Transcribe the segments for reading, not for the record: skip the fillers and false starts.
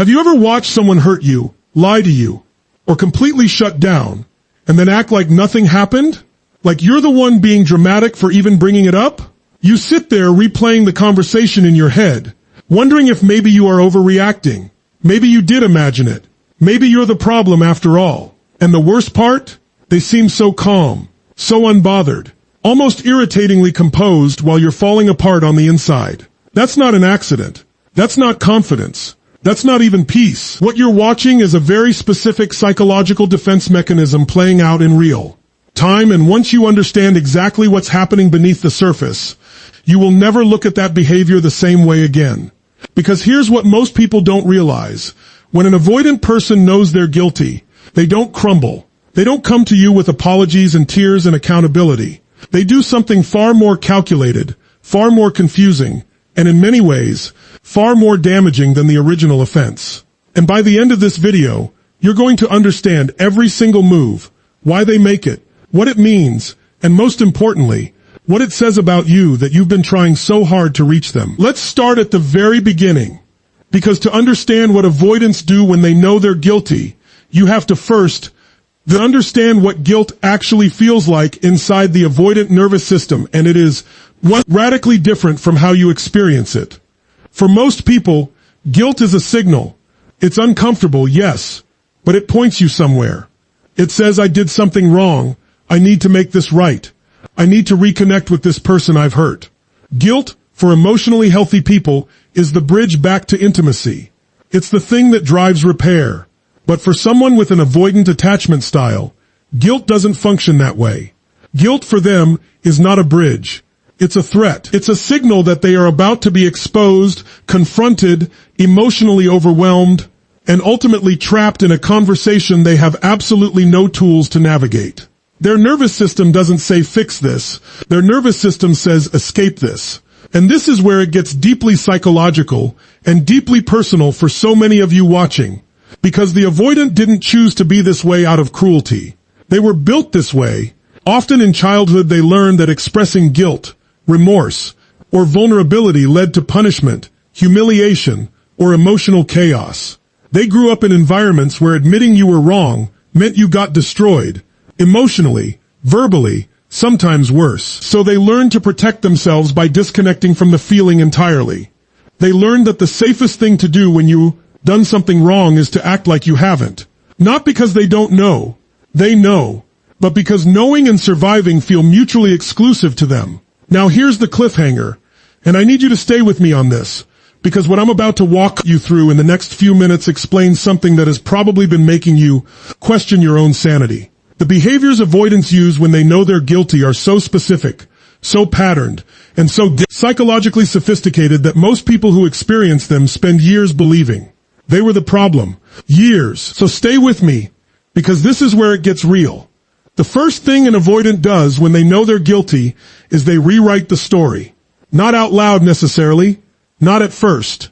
Have you ever watched someone hurt you, lie to you, or completely shut down, and then act like nothing happened? Like you're the one being dramatic for even bringing it up? You sit there replaying the conversation in your head, wondering if maybe you are overreacting. Maybe you did imagine it. Maybe you're the problem after all. And the worst part? They seem so calm, so unbothered, almost irritatingly composed while you're falling apart on the inside. That's not an accident. That's not confidence. That's not even peace. What you're watching is a very specific psychological defense mechanism playing out in real time, and once you understand exactly what's happening beneath the surface, you will never look at that behavior the same way again. Because here's what most people don't realize. When an avoidant person knows they're guilty, they don't crumble. They don't come to you with apologies and tears and accountability. They do something far more calculated, far more confusing, and in many ways, far more damaging than the original offense. And by the end of this video, you're going to understand every single move, why they make it, what it means, and most importantly, what it says about you that you've been trying so hard to reach them. Let's start at the very beginning, because to understand what avoidants do when they know they're guilty, you have to first understand what guilt actually feels like inside the avoidant nervous system, and it is radically different from how you experience it. For most people, guilt is a signal. It's uncomfortable, yes, but it points you somewhere. It says, I did something wrong. I need to make this right. I need to reconnect with this person I've hurt. Guilt, for emotionally healthy people, is the bridge back to intimacy. It's the thing that drives repair. But for someone with an avoidant attachment style, guilt doesn't function that way. Guilt for them is not a bridge. It's a threat. It's a signal that they are about to be exposed, confronted, emotionally overwhelmed, and ultimately trapped in a conversation they have absolutely no tools to navigate. Their nervous system doesn't say fix this. Their nervous system says escape this. And this is where it gets deeply psychological and deeply personal for so many of you watching. Because the avoidant didn't choose to be this way out of cruelty. They were built this way. Often in childhood they learned that expressing guilt, remorse, or vulnerability led to punishment, humiliation, or emotional chaos. They grew up in environments where admitting you were wrong meant you got destroyed, emotionally, verbally, sometimes worse. So they learned to protect themselves by disconnecting from the feeling entirely. They learned that the safest thing to do when you've done something wrong is to act like you haven't. Not because they don't know. They know. But because knowing and surviving feel mutually exclusive to them. Now here's the cliffhanger, and I need you to stay with me on this, because what I'm about to walk you through in the next few minutes explains something that has probably been making you question your own sanity. The behaviors avoidants use when they know they're guilty are so specific, so patterned, and so psychologically sophisticated that most people who experience them spend years believing they were the problem. Years. So stay with me, because this is where it gets real. The first thing an avoidant does when they know they're guilty is they rewrite the story. Not out loud necessarily, not at first.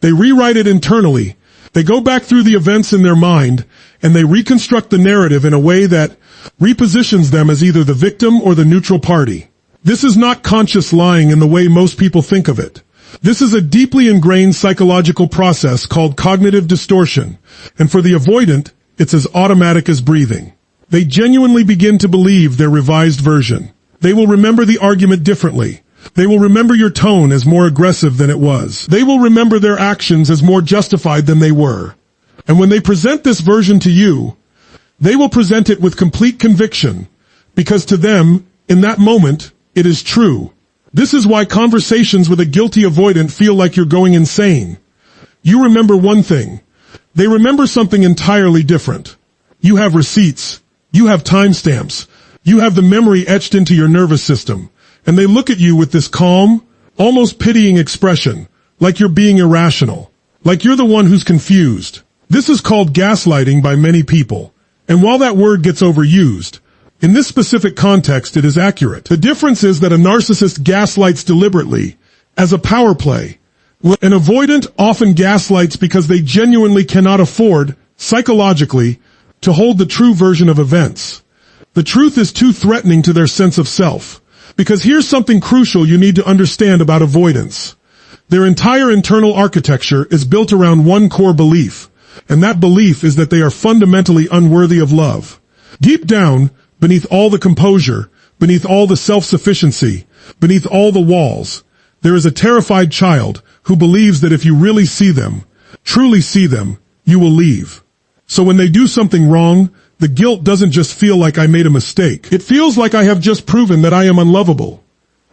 They rewrite it internally. They go back through the events in their mind, and they reconstruct the narrative in a way that repositions them as either the victim or the neutral party. This is not conscious lying in the way most people think of it. This is a deeply ingrained psychological process called cognitive distortion, and for the avoidant, it's as automatic as breathing. They genuinely begin to believe their revised version. They will remember the argument differently. They will remember your tone as more aggressive than it was. They will remember their actions as more justified than they were. And when they present this version to you, they will present it with complete conviction, because to them, in that moment, it is true. This is why conversations with a guilty avoidant feel like you're going insane. You remember one thing. They remember something entirely different. You have receipts. You have timestamps. You have the memory etched into your nervous system. And they look at you with this calm, almost pitying expression, like you're being irrational, like you're the one who's confused. This is called gaslighting by many people. And while that word gets overused, in this specific context it is accurate. The difference is that a narcissist gaslights deliberately, as a power play. An avoidant often gaslights because they genuinely cannot afford, psychologically, to hold the true version of events. The truth is too threatening to their sense of self. Because here's something crucial you need to understand about avoidance. Their entire internal architecture is built around one core belief, and that belief is that they are fundamentally unworthy of love. Deep down, beneath all the composure, beneath all the self-sufficiency, beneath all the walls, there is a terrified child who believes that if you really see them, truly see them, you will leave. So when they do something wrong, the guilt doesn't just feel like I made a mistake. It feels like I have just proven that I am unlovable.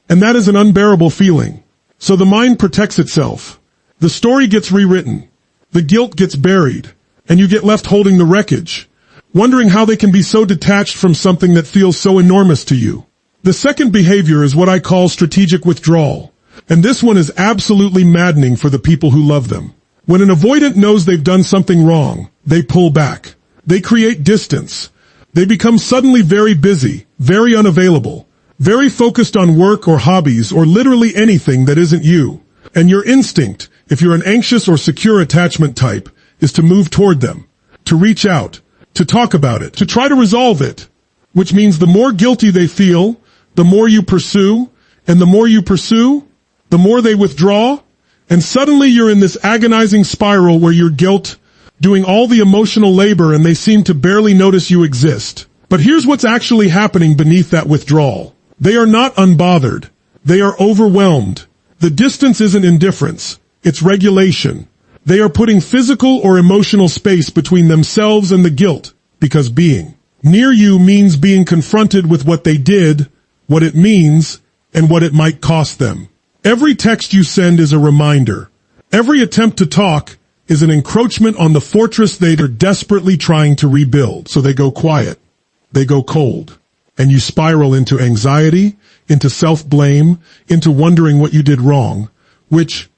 And that is an unbearable feeling. So the mind protects itself. The story gets rewritten. The guilt gets buried. And you get left holding the wreckage, wondering how they can be so detached from something that feels so enormous to you. The second behavior is what I call strategic withdrawal. And this one is absolutely maddening for the people who love them. When an avoidant knows they've done something wrong, they pull back. They create distance. They become suddenly very busy, very unavailable, very focused on work or hobbies or literally anything that isn't you. And your instinct, if you're an anxious or secure attachment type, is to move toward them, to reach out, to talk about it, to try to resolve it, which means the more guilty they feel, the more you pursue, and the more you pursue, the more they withdraw, and suddenly you're in this agonizing spiral where you're doing all the emotional labor and they seem to barely notice you exist. But here's what's actually happening beneath that withdrawal. They are not unbothered. They are overwhelmed. The distance isn't indifference. It's regulation. They are putting physical or emotional space between themselves and the guilt, because being near you means being confronted with what they did, what it means, and what it might cost them. Every text you send is a reminder. Every attempt to talk is an encroachment on the fortress they are desperately trying to rebuild. So they go quiet. They go cold. And you spiral into anxiety, into self-blame, into wondering what you did wrong, which,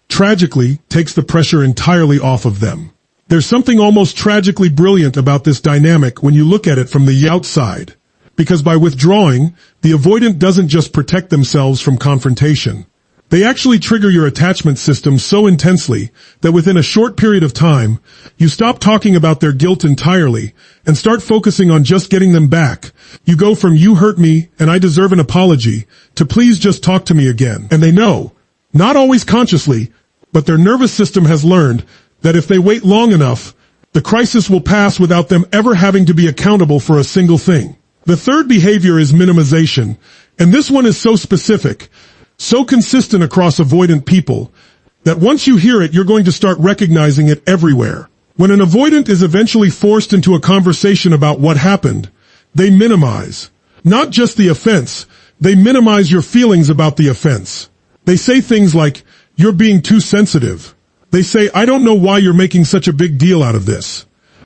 tragically, takes the pressure entirely off of them. There's something almost tragically brilliant about this dynamic when you look at it from the outside. Because by withdrawing, the avoidant doesn't just protect themselves from confrontation. They actually trigger your attachment system so intensely that within a short period of time, you stop talking about their guilt entirely and start focusing on just getting them back. You go from "you hurt me and I deserve an apology" to "please just talk to me again." And they know, not always consciously, but their nervous system has learned that if they wait long enough, the crisis will pass without them ever having to be accountable for a single thing. The third behavior is minimization, and this one is so specific, so consistent across avoidant people, that once you hear it, you're going to start recognizing it everywhere. When an avoidant is eventually forced into a conversation about what happened, they minimize. Not just the offense, they minimize your feelings about the offense. They say things like, "You're being too sensitive." They say, "I don't know why you're making such a big deal out of this."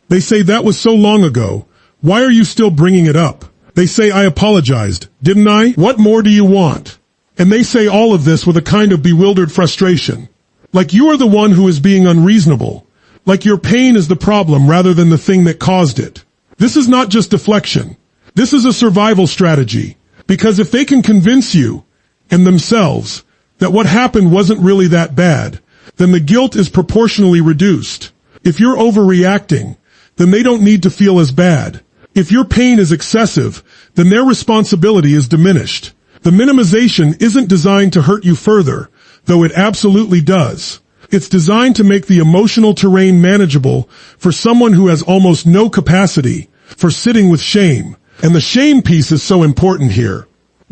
They say, "That was so long ago. Why are you still bringing it up?" They say, "I apologized, didn't I? What more do you want?" And they say all of this with a kind of bewildered frustration. Like you are the one who is being unreasonable. Like your pain is the problem rather than the thing that caused it. This is not just deflection. This is a survival strategy. Because if they can convince you, and themselves, that what happened wasn't really that bad, then the guilt is proportionally reduced. If you're overreacting, then they don't need to feel as bad. If your pain is excessive, then their responsibility is diminished. The minimization isn't designed to hurt you further, though it absolutely does. It's designed to make the emotional terrain manageable for someone who has almost no capacity for sitting with shame. And the shame piece is so important here.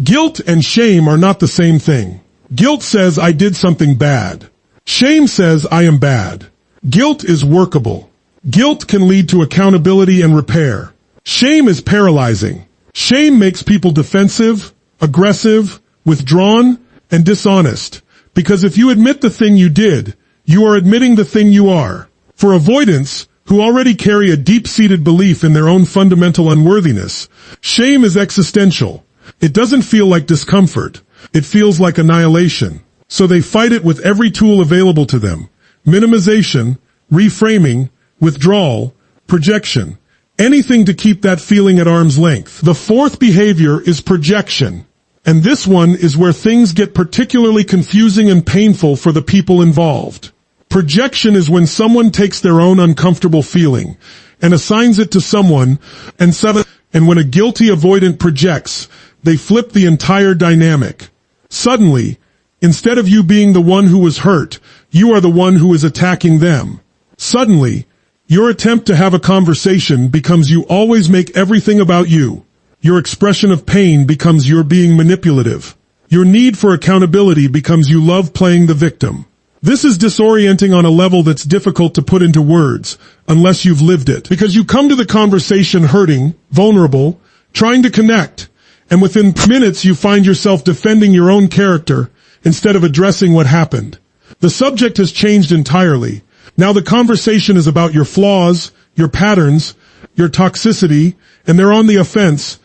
Guilt and shame are not the same thing. Guilt says I did something bad. Shame says I am bad. Guilt is workable. Guilt can lead to accountability and repair. Shame is paralyzing. Shame makes people defensive, aggressive, withdrawn, and dishonest. Because if you admit the thing you did, you are admitting the thing you are. For avoidants, who already carry a deep-seated belief in their own fundamental unworthiness, shame is existential. It doesn't feel like discomfort. It feels like annihilation. So they fight it with every tool available to them. Minimization, reframing, withdrawal, projection. Anything to keep that feeling at arm's length. The fourth behavior is projection. And this one is where things get particularly confusing and painful for the people involved. Projection is when someone takes their own uncomfortable feeling and assigns it to someone, and when a guilty avoidant projects, they flip the entire dynamic. Suddenly, Instead of you being the one who was hurt, you are the one who is attacking them. Suddenly, your attempt to have a conversation becomes you always make everything about you. Your expression of pain becomes you're being manipulative. Your need for accountability becomes you love playing the victim. This is disorienting on a level that's difficult to put into words, unless you've lived it. Because you come to the conversation hurting, vulnerable, trying to connect, and within minutes you find yourself defending your own character instead of addressing what happened. The subject has changed entirely. Now the conversation is about your flaws, your patterns, your toxicity, and they're on the offense,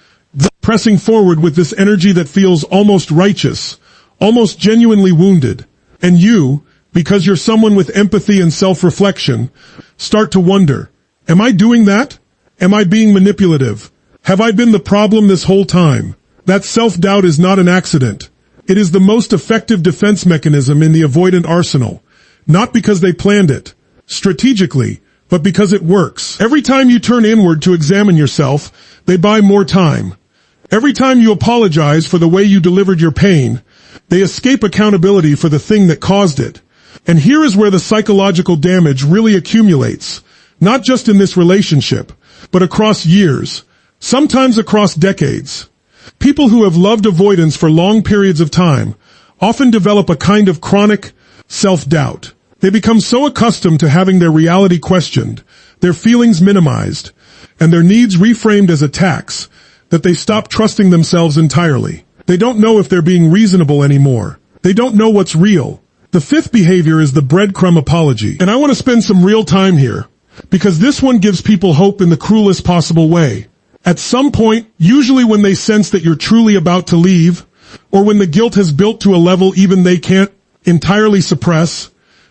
pressing forward with this energy that feels almost righteous, almost genuinely wounded. And you, because you're someone with empathy and self-reflection, start to wonder, am I doing that? Am I being manipulative? Have I been the problem this whole time? That self-doubt is not an accident. It is the most effective defense mechanism in the avoidant arsenal, not because they planned it strategically, but because it works. Every time you turn inward to examine yourself, they buy more time. Every time you apologize for the way you delivered your pain, they escape accountability for the thing that caused it. And here is where the psychological damage really accumulates, not just in this relationship, but across years, sometimes across decades. People who have loved avoidance for long periods of time often develop a kind of chronic self-doubt. They become so accustomed to having their reality questioned, their feelings minimized, and their needs reframed as attacks that they stop trusting themselves entirely. They don't know if they're being reasonable anymore. They don't know what's real. The fifth behavior is the breadcrumb apology. And I want to spend some real time here, because this one gives people hope in the cruelest possible way. At some point, usually when they sense that you're truly about to leave, or when the guilt has built to a level even they can't entirely suppress,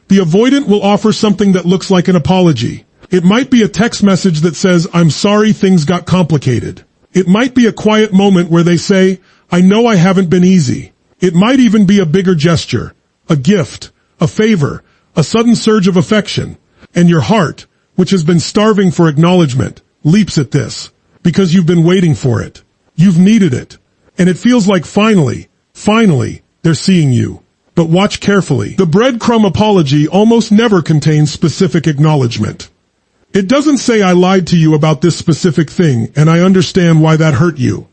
the avoidant will offer something that looks like an apology. It might be a text message that says, "I'm sorry things got complicated." It might be a quiet moment where they say, "I know I haven't been easy." It might even be a bigger gesture, a gift, a favor, a sudden surge of affection. And your heart, which has been starving for acknowledgement, leaps at this, because you've been waiting for it. You've needed it. And it feels like finally, they're seeing you. But watch carefully. The breadcrumb apology almost never contains specific acknowledgement. It doesn't say, "I lied to you about this specific thing, and I understand why that hurt you."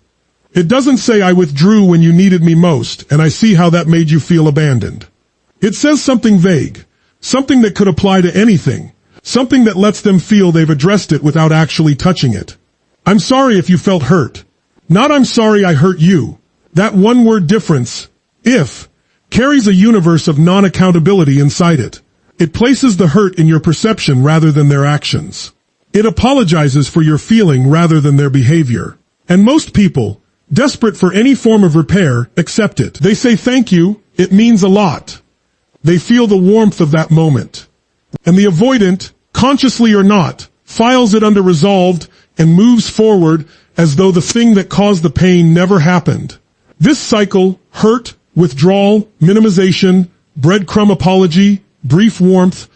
It doesn't say, "I withdrew when you needed me most, and I see how that made you feel abandoned." It says something vague, something that could apply to anything, something that lets them feel they've addressed it without actually touching it. "I'm sorry if you felt hurt." Not "I'm sorry I hurt you." That one-word difference, if, carries a universe of non-accountability inside it. It places the hurt in your perception rather than their actions. It apologizes for your feeling rather than their behavior. And most people, desperate for any form of repair, accept it. They say thank you, it means a lot. They feel the warmth of that moment. And the avoidant, consciously or not, files it under resolved and moves forward as though the thing that caused the pain never happened. This cycle, hurt, withdrawal, minimization, breadcrumb apology, brief warmth,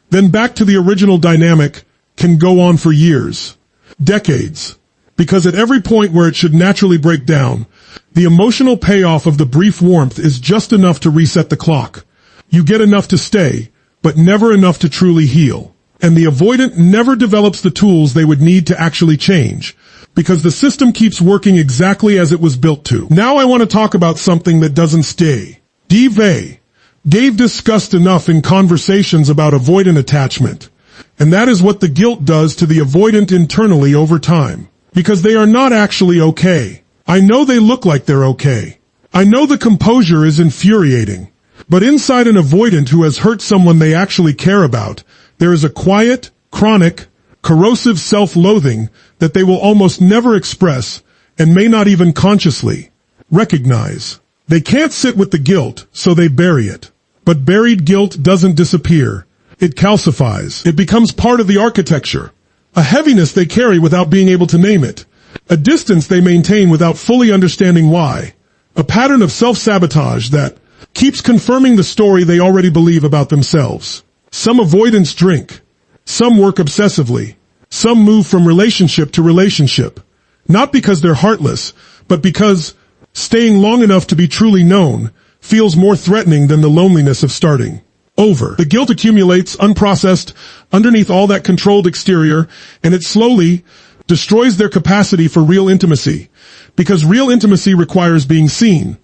then back to the original dynamic, can go on for years, decades. Because at every point where it should naturally break down, the emotional payoff of the brief warmth is just enough to reset the clock. You get enough to stay, but never enough to truly heal. And the avoidant never develops the tools they would need to actually change, because the system keeps working exactly as it was built to. Now I want to talk about something that doesn't stay. Dave discussed enough in conversations about avoidant attachment, and that is what the guilt does to the avoidant internally over time. Because they are not actually okay. I know they look like they're okay. I know the composure is infuriating. But inside an avoidant who has hurt someone they actually care about, there is a quiet, chronic, corrosive self-loathing that they will almost never express and may not even consciously recognize. They can't sit with the guilt, so they bury it. But buried guilt doesn't disappear. It calcifies. It becomes part of the architecture. A heaviness they carry without being able to name it. A distance they maintain without fully understanding why. A pattern of self-sabotage that keeps confirming the story they already believe about themselves. Some avoidants drink. Some work obsessively. Some move from relationship to relationship. Not because they're heartless, but because staying long enough to be truly known feels more threatening than the loneliness of starting over. The guilt accumulates, unprocessed, underneath all that controlled exterior, and it slowly destroys their capacity for real intimacy. Because real intimacy requires being seen.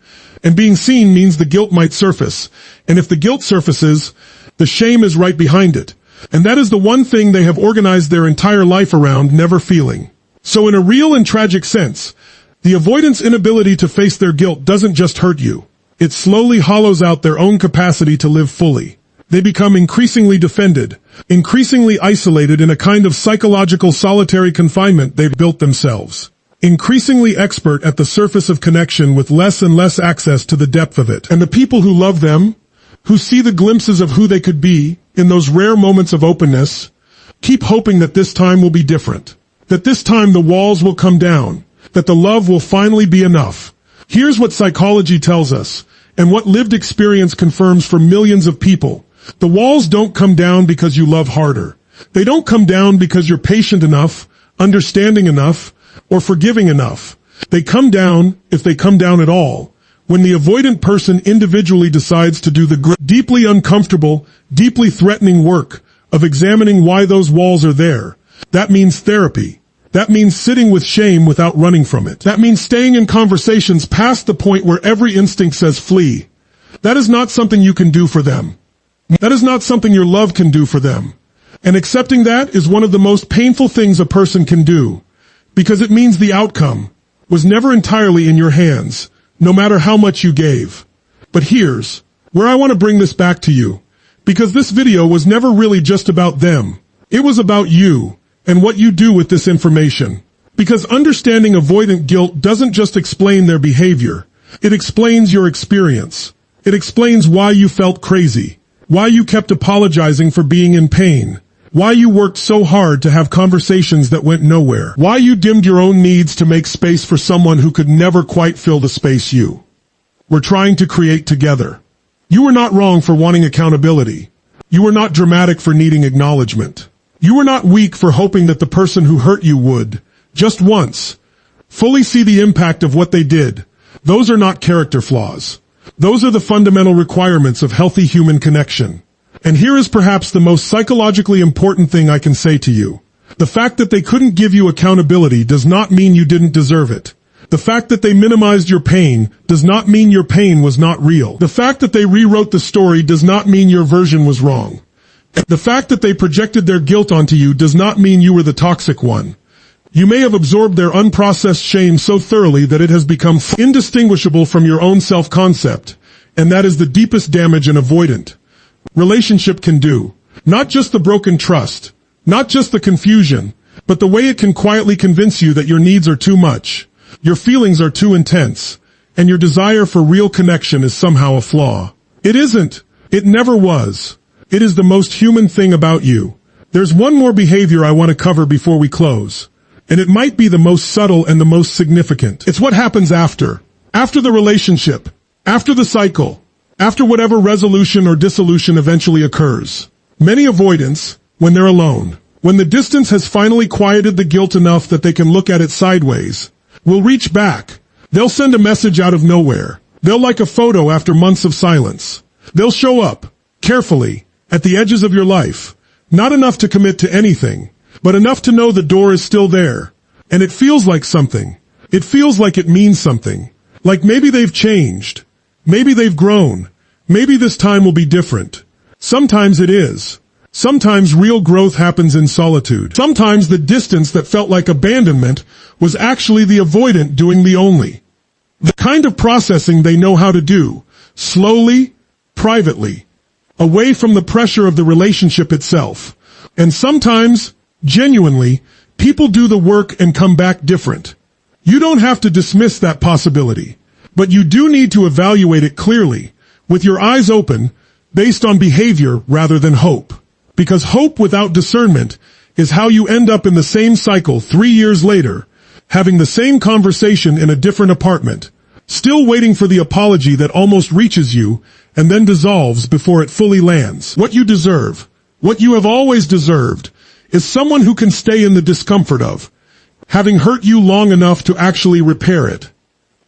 And being seen means the guilt might surface. And if the guilt surfaces, the shame is right behind it. And that is the one thing they have organized their entire life around, never feeling. So in a real and tragic sense, the avoidant's inability to face their guilt doesn't just hurt you. It slowly hollows out their own capacity to live fully. They become increasingly defended, increasingly isolated in a kind of psychological solitary confinement they've built themselves. Increasingly expert at the surface of connection with less and less access to the depth of it. And the people who love them, who see the glimpses of who they could be in those rare moments of openness, keep hoping that this time will be different. That this time the walls will come down. That the love will finally be enough. Here's what psychology tells us, and what lived experience confirms for millions of people. The walls don't come down because you love harder. They don't come down because you're patient enough, understanding enough, or forgiving enough. They come down, if they come down at all, when the avoidant person individually decides to do the deeply uncomfortable, deeply threatening work of examining why those walls are there. That means therapy. That means sitting with shame without running from it. That means staying in conversations past the point where every instinct says flee. That is not something you can do for them. That is not something your love can do for them. And accepting that is one of the most painful things a person can do, because it means the outcome was never entirely in your hands, no matter how much you gave. But here's where I want to bring this back to you, because this video was never really just about them. It was about you and what you do with this information. Because understanding avoidant guilt doesn't just explain their behavior. It explains your experience. It explains why you felt crazy, why you kept apologizing for being in pain, why you worked so hard to have conversations that went nowhere, why you dimmed your own needs to make space for someone who could never quite fill the space you were trying to create together. You were not wrong for wanting accountability. You were not dramatic for needing acknowledgement. You were not weak for hoping that the person who hurt you would, just once, fully see the impact of what they did. Those are not character flaws. Those are the fundamental requirements of healthy human connection. And here is perhaps the most psychologically important thing I can say to you. The fact that they couldn't give you accountability does not mean you didn't deserve it. The fact that they minimized your pain does not mean your pain was not real. The fact that they rewrote the story does not mean your version was wrong. The fact that they projected their guilt onto you does not mean you were the toxic one. You may have absorbed their unprocessed shame so thoroughly that it has become indistinguishable from your own self-concept, and that is the deepest damage an avoidant relationship can do. Not just the broken trust, not just the confusion, but the way it can quietly convince you that your needs are too much, your feelings are too intense, and your desire for real connection is somehow a flaw. It isn't. It never was. It is the most human thing about you. There's one more behavior I want to cover before we close, and it might be the most subtle and the most significant. It's what happens after the relationship, after the cycle, after whatever resolution or dissolution eventually occurs. Many avoidants, when they're alone, when the distance has finally quieted the guilt enough that they can look at it sideways, will reach back. They'll send a message out of nowhere. They'll like a photo after months of silence. They'll show up, carefully, at the edges of your life. Not enough to commit to anything, but enough to know the door is still there. And it feels like something. It feels like it means something. Like maybe they've changed. Maybe they've grown. Maybe this time will be different. Sometimes it is. Sometimes real growth happens in solitude. Sometimes the distance that felt like abandonment was actually the avoidant doing the only. The kind of processing they know how to do, slowly, privately, away from the pressure of the relationship itself. And sometimes, genuinely, people do the work and come back different. You don't have to dismiss that possibility, but you do need to evaluate it clearly, with your eyes open, based on behavior rather than hope. Because hope without discernment is how you end up in the same cycle 3 years later, having the same conversation in a different apartment, still waiting for the apology that almost reaches you and then dissolves before it fully lands. What you deserve, what you have always deserved, is someone who can stay in the discomfort of having hurt you long enough to actually repair it.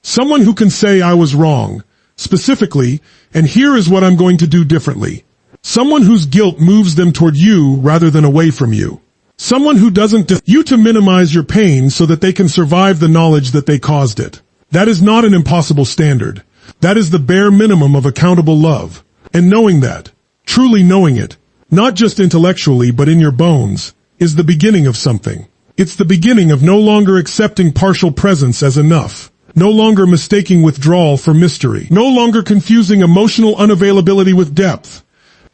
Someone who can say I was wrong, Specifically, and here is what I'm going to do differently. Someone whose guilt moves them toward you rather than away from you. Someone who doesn't you to minimize your pain so that they can survive the knowledge that they caused it. That is not an impossible standard. That is the bare minimum of accountable love. And knowing that, truly knowing it, not just intellectually but in your bones, is the beginning of something. It's the beginning of no longer accepting partial presence as enough. No longer mistaking withdrawal for mystery. No longer confusing emotional unavailability with depth.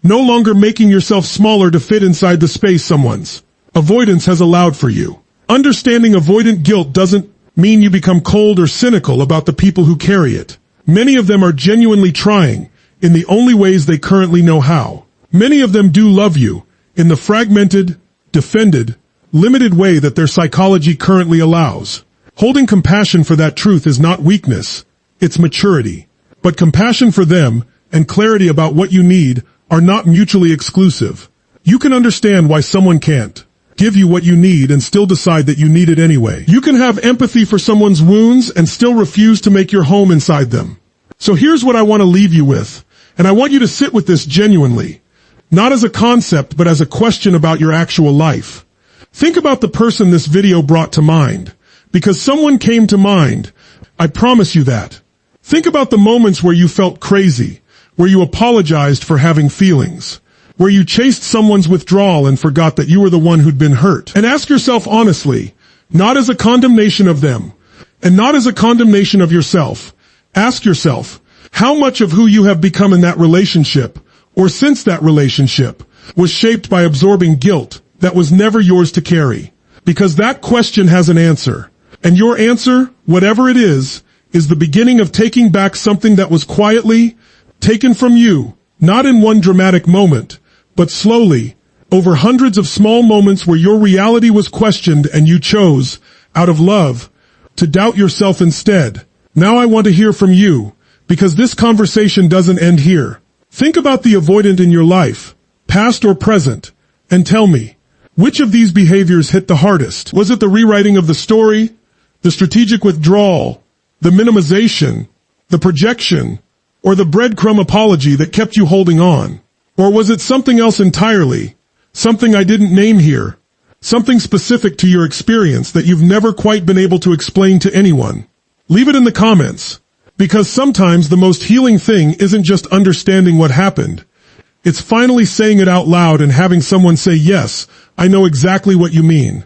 No longer making yourself smaller to fit inside the space someone's avoidance has allowed for you. Understanding avoidant guilt doesn't mean you become cold or cynical about the people who carry it. Many of them are genuinely trying, in the only ways they currently know how. Many of them do love you, in the fragmented, defended, limited way that their psychology currently allows. Holding compassion for that truth is not weakness, it's maturity. But compassion for them and clarity about what you need are not mutually exclusive. You can understand why someone can't give you what you need and still decide that you need it anyway. You can have empathy for someone's wounds and still refuse to make your home inside them. So here's what I want to leave you with, and I want you to sit with this genuinely, not as a concept but as a question about your actual life. Think about the person this video brought to mind. Because someone came to mind, I promise you that. Think about the moments where you felt crazy, where you apologized for having feelings, where you chased someone's withdrawal and forgot that you were the one who'd been hurt. And ask yourself honestly, not as a condemnation of them, and not as a condemnation of yourself. Ask yourself, how much of who you have become in that relationship, or since that relationship, was shaped by absorbing guilt that was never yours to carry? Because that question has an answer. And your answer, whatever it is the beginning of taking back something that was quietly taken from you, not in one dramatic moment, but slowly, over hundreds of small moments where your reality was questioned and you chose, out of love, to doubt yourself instead. Now I want to hear from you, because this conversation doesn't end here. Think about the avoidant in your life, past or present, and tell me, which of these behaviors hit the hardest? Was it the rewriting of the story, the strategic withdrawal, the minimization, the projection, or the breadcrumb apology that kept you holding on? Or was it something else entirely, something I didn't name here, something specific to your experience that you've never quite been able to explain to anyone? Leave it in the comments, because sometimes the most healing thing isn't just understanding what happened. It's finally saying it out loud and having someone say, yes, I know exactly what you mean.